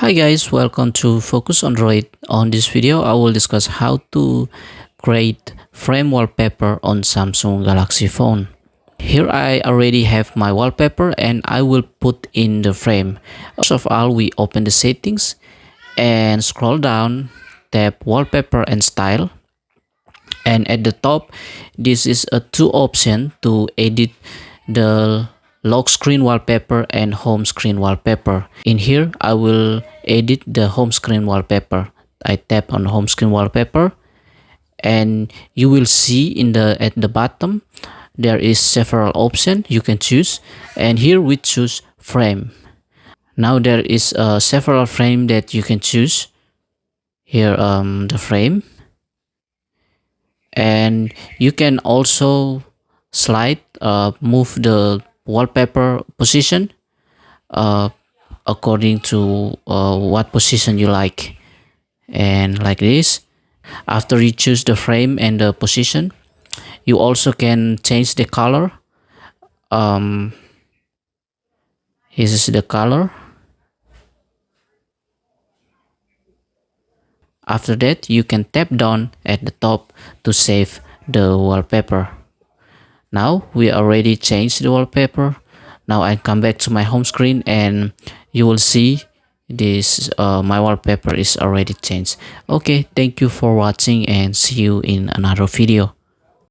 Hi guys, welcome to Focus Android. On this video, I will discuss how to create frame wallpaper on Samsung Galaxy phone. Here I already have my wallpaper and I will put in the frame. First of all, we open the settings and scroll down, tap wallpaper and style. And at the top, this is a two option to edit the lock screen wallpaper and home screen wallpaper. In here, I will edit the home screen wallpaper. I tap on home screen wallpaper and you will see at the bottom there is several options you can choose, and here we choose frame. Now there is several frame that you can choose. Here the frame, and you can also move the wallpaper position uh, according to what position you like, and like this. After you choose the frame and the position, you also can change the color. This is the color. After that, you can tap down at the top to save the wallpaper. Now we already changed the wallpaper. Now I come back to my home screen and you will see this my wallpaper is already changed. Okay, thank you for watching and see you in another video.